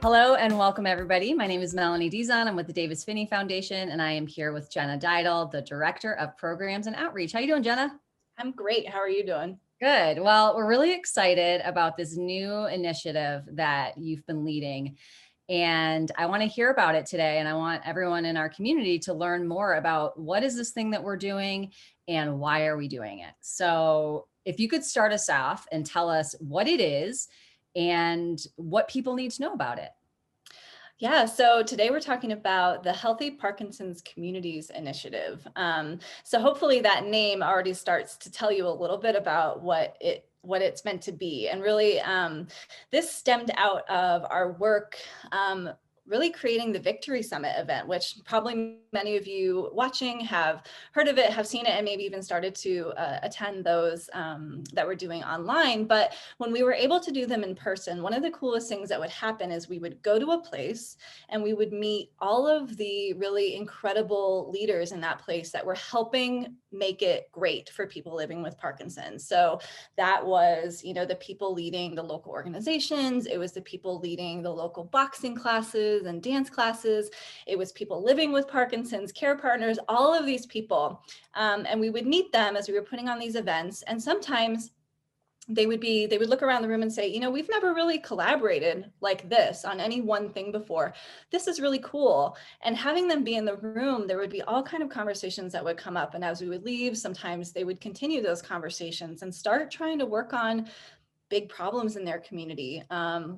Hello and welcome everybody. My name is Melanie Dizon. I'm with the Davis Phinney Foundation and I am here with Jenna Didal, the Director of Programs and Outreach. How you doing, Jenna? I'm great. How are you doing? Good. Well, we're really excited about this new initiative that you've been leading. And I want to hear about it today. And I want everyone in our community to learn more about what is this thing that we're doing and why are we doing it? So if you could start us off and tell us what it is and what people need to know about it. Yeah, so today we're talking about the Healthy Parkinson's Communities Initiative. So hopefully that name already starts to tell you a little bit about what it's meant to be. And really, this stemmed out of our work really creating the Victory Summit event, which probably many of you watching have heard of it, have seen it, and maybe even started to attend those that we're doing online. But when we were able to do them in person, one of the coolest things that would happen is we would go to a place and we would meet all of the really incredible leaders in that place that were helping make it great for people living with Parkinson's. So that was, the people leading the local organizations. It was the people leading the local boxing classes and dance classes. It was people living with Parkinson's, care partners, all of these people. And we would meet them as we were putting on these events. And sometimes they would look around the room and say, we've never really collaborated like this on any one thing before. This is really cool. And having them be in the room, there would be all kind of conversations that would come up. And as we would leave, sometimes they would continue those conversations and start trying to work on big problems in their community,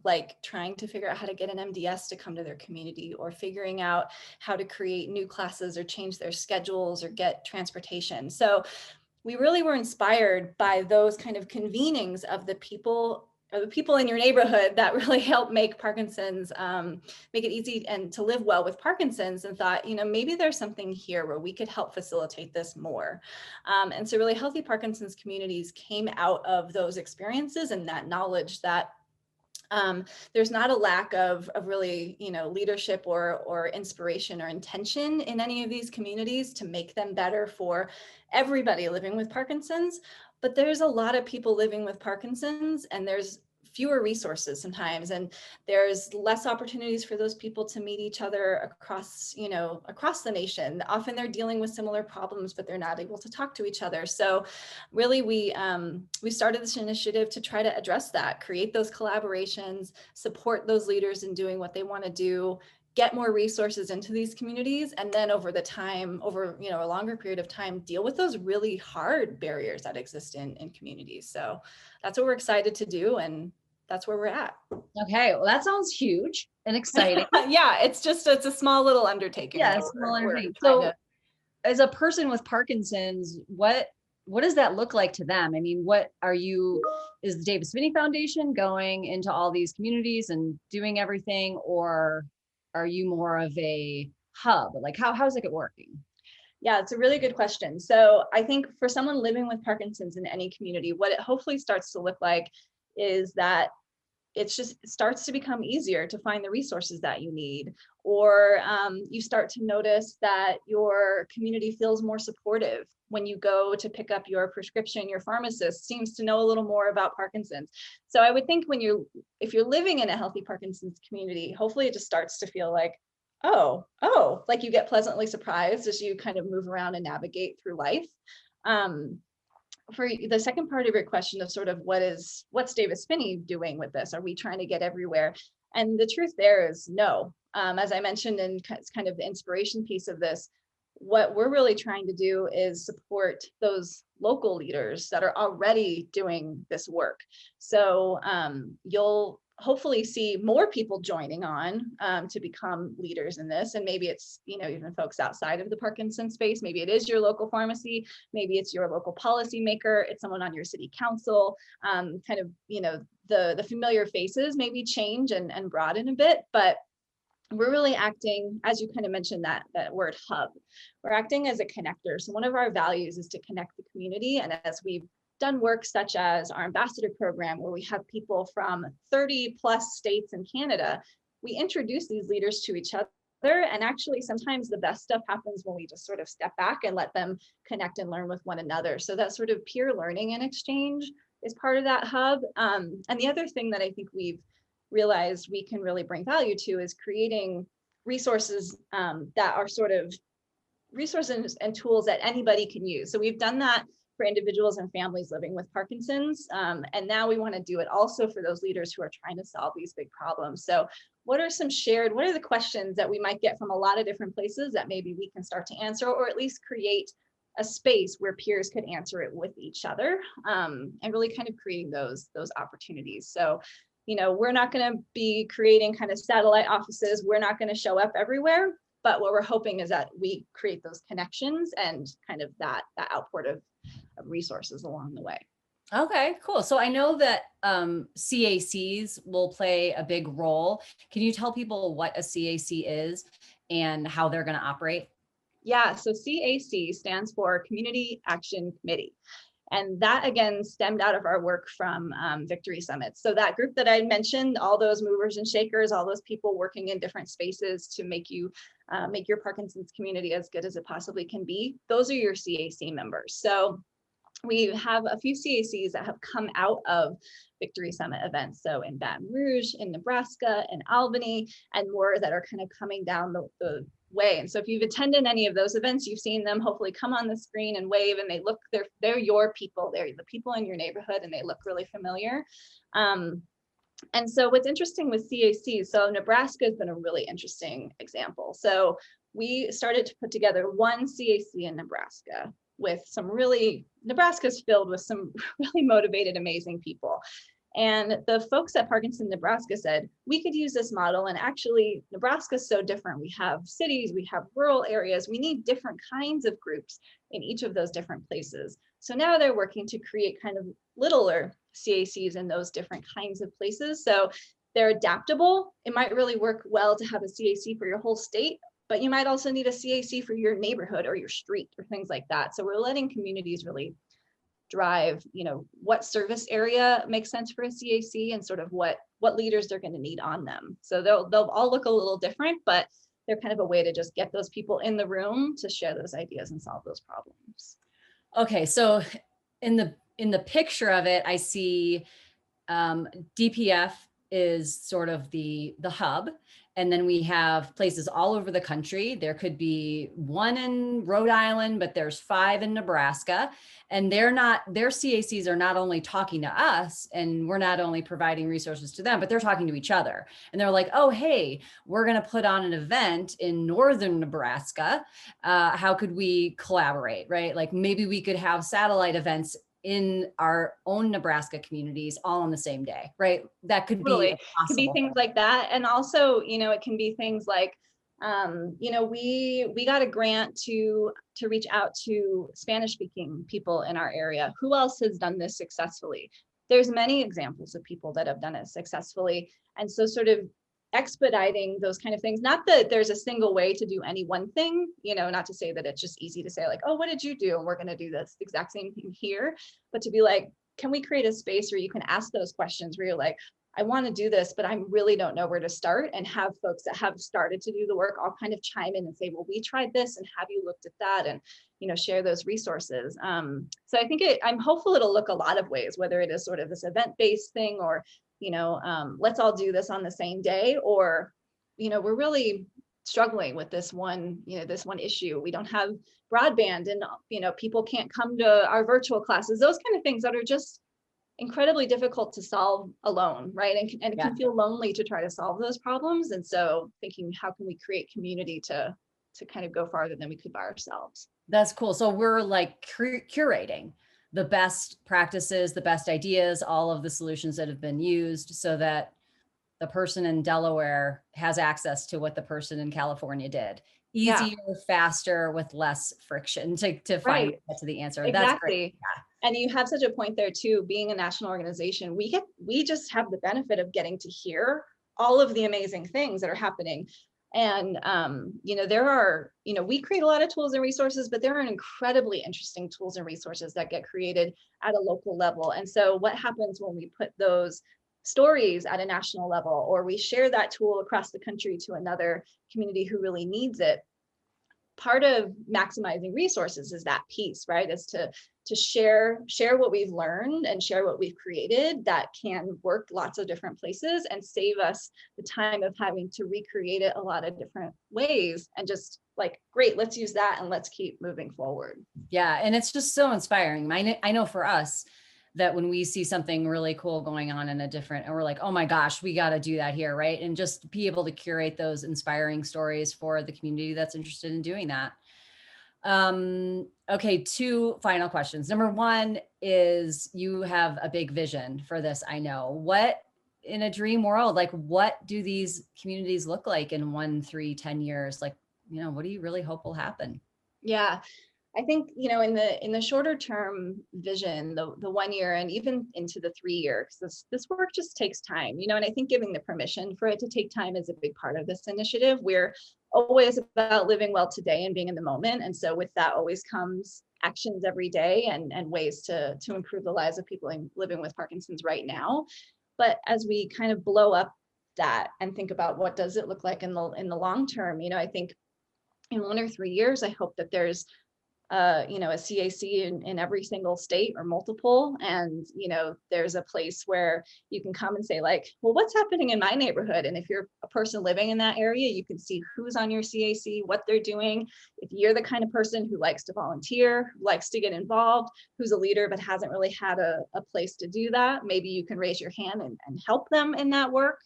like trying to figure out how to get an MDS to come to their community, or figuring out how to create new classes or change their schedules or get transportation. So we really were inspired by those kind of convenings of the people in your neighborhood that really help make Parkinson's, make it easy and to live well with Parkinson's, and thought, maybe there's something here where we could help facilitate this more. And so really Healthy Parkinson's Communities came out of those experiences and that knowledge that there's not a lack of really, leadership or inspiration or intention in any of these communities to make them better for everybody living with Parkinson's. But there's a lot of people living with Parkinson's, and there's fewer resources sometimes, and there's less opportunities for those people to meet each other across the nation. Often they're dealing with similar problems, but they're not able to talk to each other. So really we started this initiative to try to address that, create those collaborations, support those leaders in doing what they want to do, get more resources into these communities, and then over a longer period of time, deal with those really hard barriers that exist in communities. So that's what we're excited to do, and that's where we're at. Okay, well, that sounds huge and exciting. Yeah, it's a small little undertaking. Yeah, small undertaking. So as a person with Parkinson's, what does that look like to them? I mean, is the Davis Phinney Foundation going into all these communities and doing everything, or are you more of a hub? Like how's it working? Yeah, it's a really good question. So I think for someone living with Parkinson's in any community, what it hopefully starts to look like is that it starts to become easier to find the resources that you need, or you start to notice that your community feels more supportive. When you go to pick up your prescription, your pharmacist seems to know a little more about Parkinson's. So I would think if you're living in a Healthy Parkinson's community, hopefully it just starts to feel like, oh, like you get pleasantly surprised as you kind of move around and navigate through life. For the second part of your question of sort of what's Davis Phinney doing with this? Are we trying to get everywhere? And the truth there is no. As I mentioned in kind of the inspiration piece of this, what we're really trying to do is support those local leaders that are already doing this work. So you'll hopefully see more people joining on to become leaders in this. And maybe it's, even folks outside of the Parkinson space. Maybe it is your local pharmacy. Maybe it's your local policymaker. It's someone on your city council. The familiar faces maybe change and broaden a bit, but we're really acting, as you kind of mentioned that word hub, we're acting as a connector. So one of our values is to connect the community. And as we've done work such as our ambassador program, where we have people from 30 plus states in Canada, we introduce these leaders to each other. And actually, sometimes the best stuff happens when we just sort of step back and let them connect and learn with one another. So that sort of peer learning and exchange is part of that hub. And the other thing that I think we've realized we can really bring value to is creating resources that are sort of resources and tools that anybody can use. So we've done that for individuals and families living with Parkinson's. And now we want to do it also for those leaders who are trying to solve these big problems. So what are the questions that we might get from a lot of different places that maybe we can start to answer, or at least create a space where peers could answer it with each other, and really kind of creating those opportunities. So, we're not going to be creating kind of satellite offices. We're not going to show up everywhere. But what we're hoping is that we create those connections and kind of that output of resources along the way. Okay, cool. So I know that CACs will play a big role. Can you tell people what a CAC is and how they're going to operate? Yeah, so CAC stands for Community Action Committee. And that, again, stemmed out of our work from Victory Summit. So that group that I mentioned, all those movers and shakers, all those people working in different spaces to make your Parkinson's community as good as it possibly can be, those are your CAC members. So we have a few CACs that have come out of Victory Summit events. So in Baton Rouge, in Nebraska, in Albany, and more that are kind of coming down the way. And so if you've attended any of those events, you've seen them hopefully come on the screen and wave, and they're your people. They're the people in your neighborhood, and they look really familiar. And so what's interesting with CAC, so Nebraska has been a really interesting example. So we started to put together one CAC in Nebraska with Nebraska's filled with some really motivated, amazing people. And the folks at Parkinson, Nebraska said, we could use this model. And actually, Nebraska is so different. We have cities, we have rural areas. We need different kinds of groups in each of those different places. So now they're working to create kind of littler CACs in those different kinds of places. So they're adaptable. It might really work well to have a CAC for your whole state, but you might also need a CAC for your neighborhood or your street or things like that. So we're letting communities really drive, what service area makes sense for a CAC and sort of what leaders they're going to need on them. So they'll all look a little different, but they're kind of a way to just get those people in the room to share those ideas and solve those problems. Okay, so in the picture of it, I see DPF is sort of the hub. And then we have places all over the country. There could be one in Rhode Island, but there's 5 in Nebraska. And their CACs are not only talking to us, and we're not only providing resources to them, but they're talking to each other. And they're like, oh, hey, we're going to put on an event in northern Nebraska. How could we collaborate, right? Like maybe we could have satellite events in our own Nebraska communities all on the same day, right? That could be It could be things like that. And also, it can be things like, we got a grant to reach out to Spanish speaking people in our area. Who else has done this successfully? There's many examples of people that have done it successfully. And so sort of expediting those kind of things, not that there's a single way to do any one thing, not to say that it's just easy to say like, oh, what did you do? And we're going to do this exact same thing here, but to be like, can we create a space where you can ask those questions where you're like, I want to do this, but I really don't know where to start, and have folks that have started to do the work all kind of chime in and say, well, we tried this, and have you looked at that, and share those resources. So I think I'm hopeful it'll look a lot of ways, whether it is sort of this event-based thing, or let's all do this on the same day, or we're really struggling with this one issue. We don't have broadband, and people can't come to our virtual classes, those kind of things that are just incredibly difficult to solve alone, right? And it can feel lonely to try to solve those problems. And so thinking, how can we create community to kind of go farther than we could by ourselves? That's cool. So we're like curating the best practices, the best ideas, all of the solutions that have been used, so that the person in Delaware has access to what the person in California did. Easier, faster, with less friction to find get to the answer. Exactly. That's great. Yeah. And you have such a point there too, being a national organization, we just have the benefit of getting to hear all of the amazing things that are happening. And, there are, we create a lot of tools and resources, but there are incredibly interesting tools and resources that get created at a local level. And so what happens when we put those stories at a national level, or we share that tool across the country to another community who really needs it? Part of maximizing resources is that piece, right? Is to to share what we've learned and share what we've created that can work lots of different places and save us the time of having to recreate it a lot of different ways, and just like, great, let's use that and let's keep moving forward. Yeah. And it's just so inspiring. I know for us that when we see something really cool going on in a different, and we're like, oh my gosh, we got to do that here. Right. And just be able to curate those inspiring stories for the community that's interested in doing that. Okay, two final questions. Number one is, you have a big vision for this. I know. What, in a dream world, like, what do these communities look like in 1, 3, 10 years? Like, what do you really hope will happen? Yeah, I think, in the shorter term vision, the 1 year and even into the 3 year, because this work just takes time, and I think giving the permission for it to take time is a big part of this initiative. We're always about living well today and being in the moment. And so with that always comes actions every day and ways to improve the lives of people living with Parkinson's right now. But as we kind of blow up that and think about what does it look like in the long term, I think in 1 or 3 years, I hope that there's a CAC in every single state or multiple. And, there's a place where you can come and say, like, well, what's happening in my neighborhood? And if you're a person living in that area, you can see who's on your CAC, what they're doing. If you're the kind of person who likes to volunteer, who likes to get involved, who's a leader, but hasn't really had a place to do that, maybe you can raise your hand and help them in that work.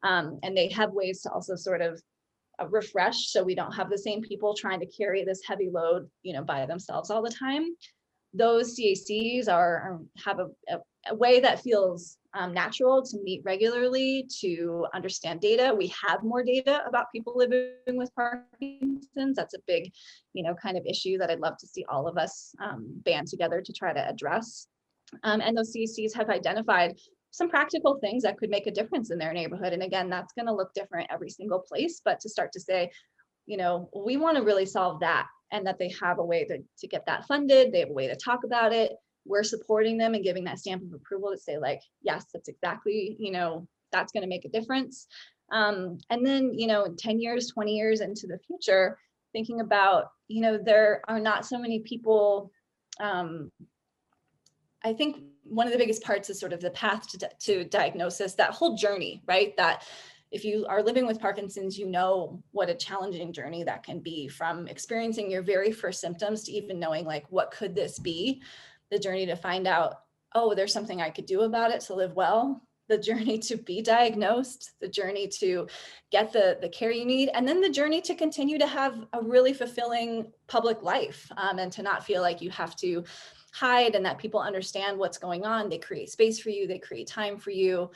And they have ways to also sort of refresh, so we don't have the same people trying to carry this heavy load, by themselves all the time. Those CACs have a way that feels natural to meet regularly, to understand data. We have more data about people living with Parkinson's. That's a big, kind of issue that I'd love to see all of us band together to try to address. And those CACs have identified some practical things that could make a difference in their neighborhood. And again, that's going to look different every single place, but to start to say, we want to really solve that, and that they have a way to get that funded. They have a way to talk about it. We're supporting them and giving that stamp of approval to say, like, yes, that's exactly, that's going to make a difference. And then, 10 years, 20 years into the future, thinking about, there are not so many people. I think one of the biggest parts is sort of the path to diagnosis, that whole journey, right? That if you are living with Parkinson's, what a challenging journey that can be, from experiencing your very first symptoms to even knowing, like, what could this be? The journey to find out, oh, there's something I could do about it to live well. The journey to be diagnosed, the journey to get the care you need, and then the journey to continue to have a really fulfilling public life, and to not feel like you have to hide, and that people understand what's going on. They create space for you, they create time for you,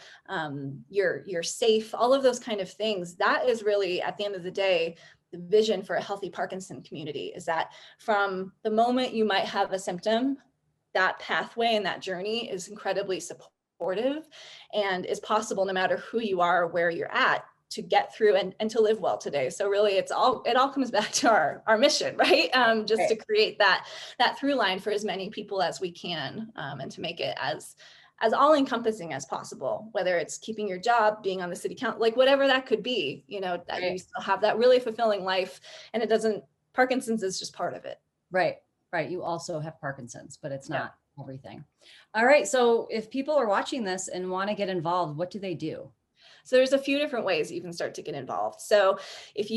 you're safe, all of those kind of things. That is really, at the end of the day, the vision for a healthy Parkinson community, is that from the moment you might have a symptom, that pathway and that journey is incredibly supportive and is possible no matter who you are or where you're at, to get through and to live well today. So really it all comes back to our mission, right? Just right. To create that through line for as many people as we can, and to make it as all encompassing as possible, whether it's keeping your job, being on the city council, like whatever that could be, that right. You still have that really fulfilling life, and Parkinson's is just part of it. Right. You also have Parkinson's, but it's not everything. All right. So if people are watching this and want to get involved, what do they do? So there's a few different ways you can start to get involved. So if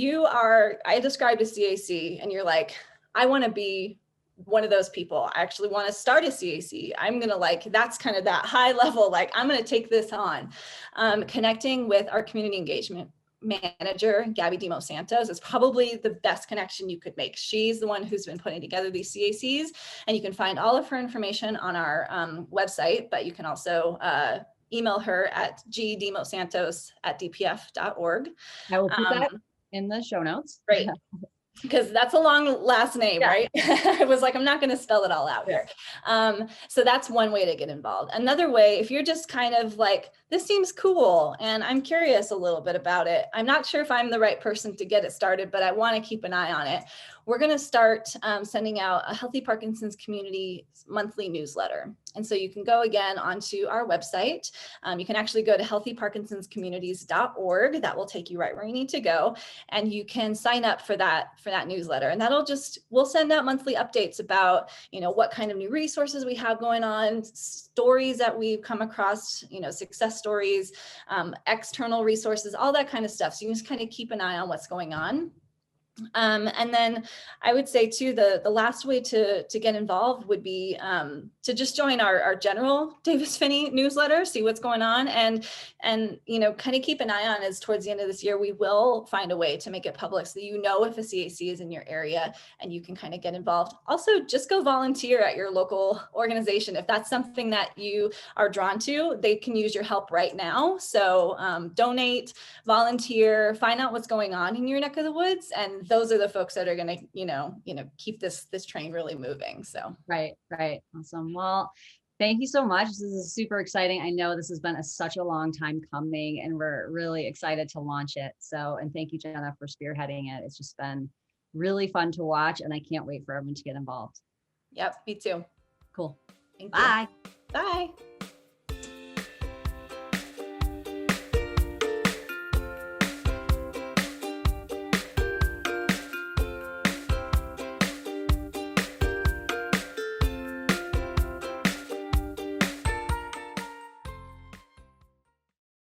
I described a CAC and you're like, I want to be one of those people, I actually want to start a CAC. I'm going to that's kind of that high level, I'm going to take this on. Connecting with our community engagement manager, Gabby Demos Santos, is probably the best connection you could make. She's the one who's been putting together these CACs, and you can find all of her information on our website, but you can also email her at gdemosantos@dpf.org. I will put that in the show notes. Great. Because that's a long last name, right? I was like, I'm not going to spell it all out here. So that's one way to get involved. Another way, if you're just kind of like, this seems cool and I'm curious a little bit about it, I'm not sure if I'm the right person to get it started, but I want to keep an eye on it. We're going to start sending out a Healthy Parkinson's Community monthly newsletter. And so you can go again onto our website. You can actually go to healthyparkinsonscommunities.org. That will take you right where you need to go. And you can sign up for that newsletter. And we'll send out monthly updates about, what kind of new resources we have going on, stories that we've come across, success stories, external resources, all that kind of stuff. So you can just kind of keep an eye on what's going on. And then I would say too, the last way to get involved would be to just join our general Davis Phinney newsletter, see what's going on, and kind of keep an eye on, as towards the end of this year, we will find a way to make it public so that if a CAC is in your area and you can kind of get involved. Also, just go volunteer at your local organization. If that's something that you are drawn to, they can use your help right now. So donate, volunteer, find out what's going on in your neck of the woods, and those are the folks that are going to, keep this train really moving. So. Right. Awesome. Well, thank you so much. This is super exciting. I know this has been such a long time coming, and we're really excited to launch it. So, and thank you, Jenna, for spearheading it. It's just been really fun to watch, and I can't wait for everyone to get involved. Yep, me too. Cool. Thank Bye. you. Bye.